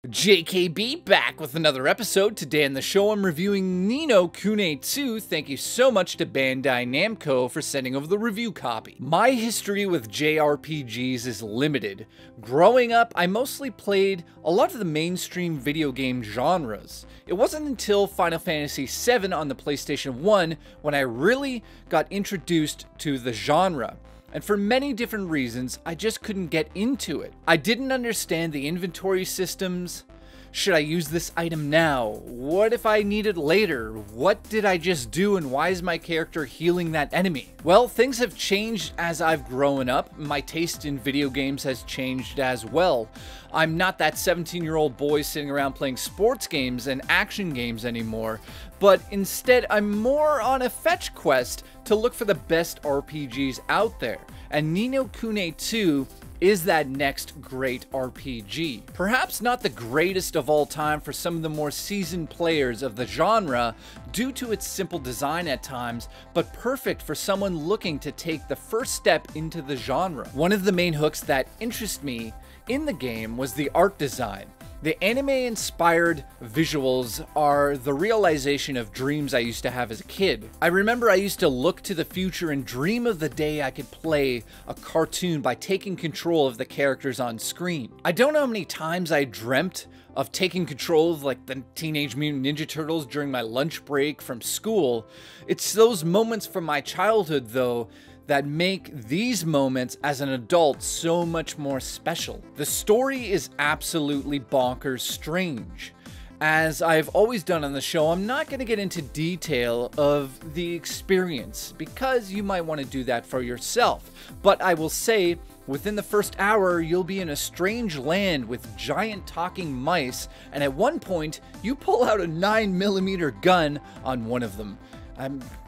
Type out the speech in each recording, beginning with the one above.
JKB back with another episode. Today on the show I'm reviewing Ni no Kuni 2. Thank you so much to Bandai Namco for sending over the review copy. My history with JRPGs is limited. Growing up, I mostly played a lot of the mainstream video game genres. It wasn't until Final Fantasy VII on the PlayStation 1 when I really got introduced to the genre. And for many different reasons, I just couldn't get into it. I didn't understand the inventory systems. Should I use this item now? What if I need it later? What did I just do and why is my character healing that enemy? Well, things have changed as I've grown up. My taste in video games has changed as well. I'm not that 17-year-old boy sitting around playing sports games and action games anymore, but instead I'm more on a fetch quest to look for the best RPGs out there. And Ni no Kuni 2 is that next great RPG. Perhaps not the greatest of all time for some of the more seasoned players of the genre due to its simple design at times, but perfect for someone looking to take the first step into the genre. One of the main hooks that interested me in the game was the art design. The anime-inspired visuals are the realization of dreams I used to have as a kid. I remember I used to look to the future and dream of the day I could play a cartoon by taking control of the characters on screen. I don't know how many times I dreamt of taking control of like the Teenage Mutant Ninja Turtles during my lunch break from school. It's those moments from my childhood, though, that make these moments as an adult so much more special. The story is absolutely bonkers strange. As I've always done on the show, I'm not going to get into detail of the experience because you might want to do that for yourself. But I will say, within the first hour, you'll be in a strange land with giant talking mice, and at one point, you pull out a 9mm gun on one of them.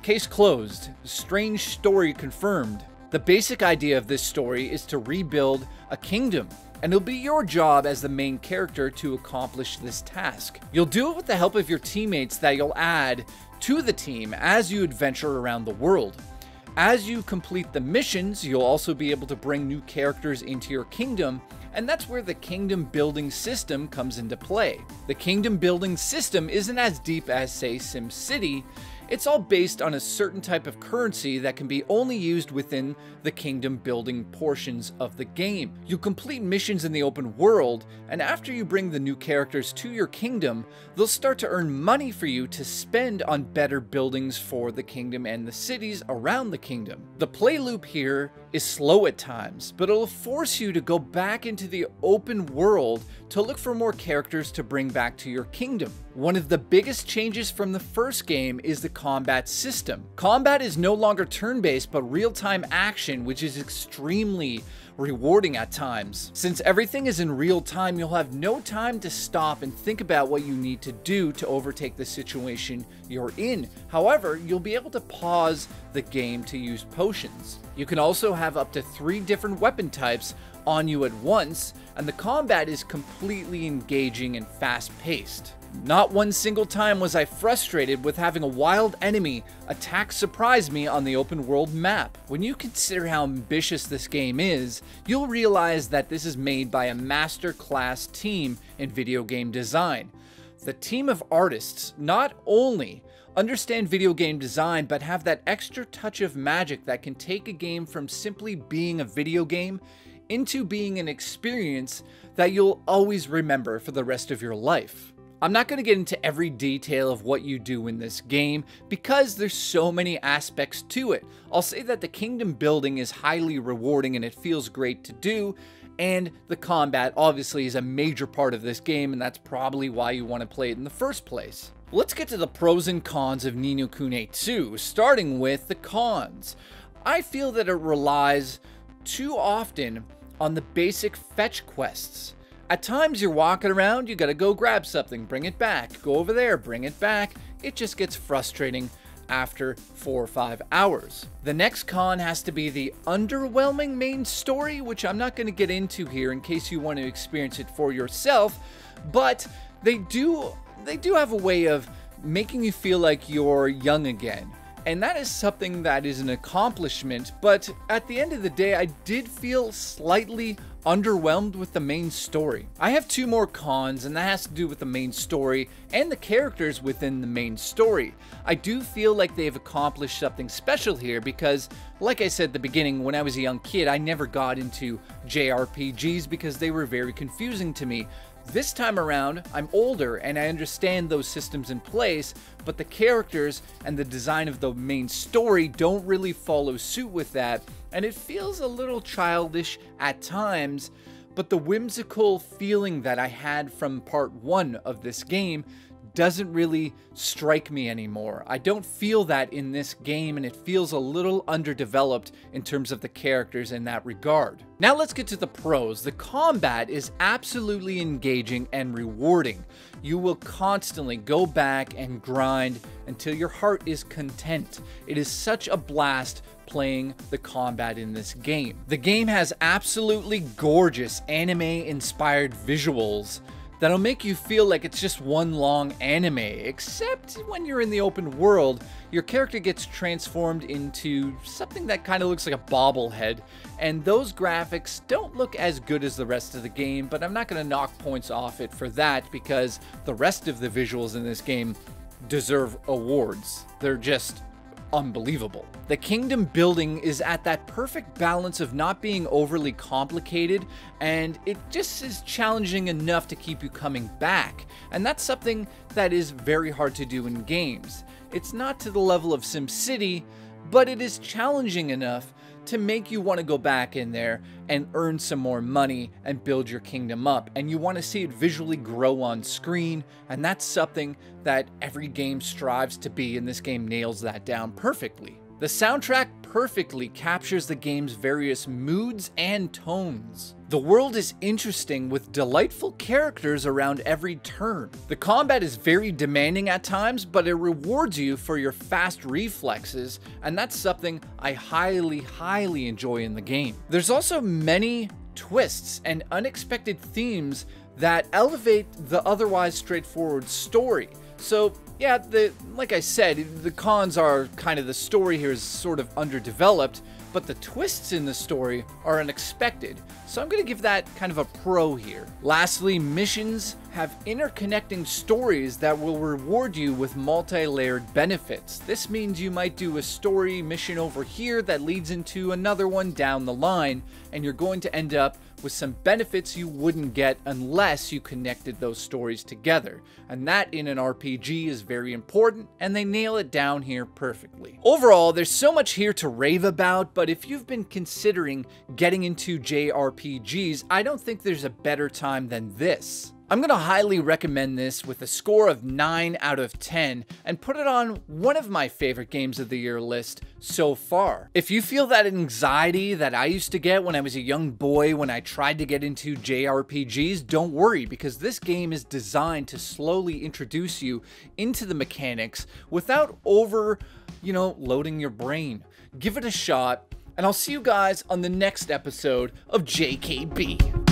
Case closed. Strange story confirmed. The basic idea of this story is to rebuild a kingdom, and it'll be your job as the main character to accomplish this task. You'll do it with the help of your teammates that you'll add to the team as you adventure around the world. As you complete the missions, you'll also be able to bring new characters into your kingdom, and that's where the kingdom building system comes into play. The kingdom building system isn't as deep as, say, SimCity. It's all based on a certain type of currency that can be only used within the kingdom building portions of the game. You complete missions in the open world, and after you bring the new characters to your kingdom, they'll start to earn money for you to spend on better buildings for the kingdom and the cities around the kingdom. The play loop here is slow at times, but it'll force you to go back into the open world to look for more characters to bring back to your kingdom. One of the biggest changes from the first game is the combat system. Combat is no longer turn-based, but real-time action, which is extremely rewarding at times. Since everything is in real time, you'll have no time to stop and think about what you need to do to overtake the situation you're in. However, you'll be able to pause the game to use potions. You can also have up to 3 different weapon types on you at once, and the combat is completely engaging and fast-paced. Not one single time was I frustrated with having a wild enemy attack surprise me on the open world map. When you consider how ambitious this game is, you'll realize that this is made by a master class team in video game design. The team of artists not only understand video game design, but have that extra touch of magic that can take a game from simply being a video game into being an experience that you'll always remember for the rest of your life. I'm not going to get into every detail of what you do in this game because there's so many aspects to it. I'll say that the kingdom building is highly rewarding and it feels great to do, and the combat obviously is a major part of this game, and that's probably why you want to play it in the first place. Let's get to the pros and cons of Ni no Kuni 2, starting with the cons. I feel that it relies too often on the basic fetch quests. At times you're walking around, you gotta go grab something, bring it back, go over there, bring it back. It just gets frustrating after 4 or 5 hours. The next con has to be the underwhelming main story, which I'm not gonna get into here in case you want to experience it for yourself, but they do have a way of making you feel like you're young again. And that is something that is an accomplishment, but at the end of the day, I did feel slightly underwhelmed with the main story. I have two more cons, and that has to do with the main story and the characters within the main story. I do feel like they've accomplished something special here because, like I said at the beginning, when I was a young kid, I never got into JRPGs because they were very confusing to me. This time around, I'm older and I understand those systems in place, but the characters and the design of the main story don't really follow suit with that, and it feels a little childish at times, but the whimsical feeling that I had from part 1 of this game doesn't really strike me anymore. I don't feel that in this game, and it feels a little underdeveloped in terms of the characters in that regard. Now let's get to the pros. The combat is absolutely engaging and rewarding. You will constantly go back and grind until your heart is content. It is such a blast playing the combat in this game. The game has absolutely gorgeous anime-inspired visuals that'll make you feel like it's just one long anime, except when you're in the open world, your character gets transformed into something that kind of looks like a bobblehead, and those graphics don't look as good as the rest of the game, but I'm not going to knock points off it for that because the rest of the visuals in this game deserve awards. They're just unbelievable. The kingdom building is at that perfect balance of not being overly complicated, and it just is challenging enough to keep you coming back. And that's something that is very hard to do in games. It's not to the level of SimCity, but it is challenging enough to make you want to go back in there and earn some more money and build your kingdom up, and you want to see it visually grow on screen, and that's something that every game strives to be, and this game nails that down perfectly. The soundtrack perfectly captures the game's various moods and tones. The world is interesting with delightful characters around every turn. The combat is very demanding at times, but it rewards you for your fast reflexes, and that's something I highly enjoy in the game. There's also many twists and unexpected themes that elevate the otherwise straightforward story. So yeah, like I said, the cons are kind of the story here is sort of underdeveloped, but the twists in the story are unexpected. So I'm going to give that kind of a pro here. Lastly, missions have interconnecting stories that will reward you with multi-layered benefits. This means you might do a story mission over here that leads into another one down the line, and you're going to end up with some benefits you wouldn't get unless you connected those stories together. And that in an RPG is very important, and they nail it down here perfectly. Overall, there's so much here to rave about, but if you've been considering getting into JRPGs, I don't think there's a better time than this. I'm going to highly recommend this with a score of 9 out of 10 and put it on one of my favorite games of the year list so far. If you feel that anxiety that I used to get when I was a young boy when I tried to get into JRPGs, don't worry, because this game is designed to slowly introduce you into the mechanics without loading your brain. Give it a shot, and I'll see you guys on the next episode of JKB.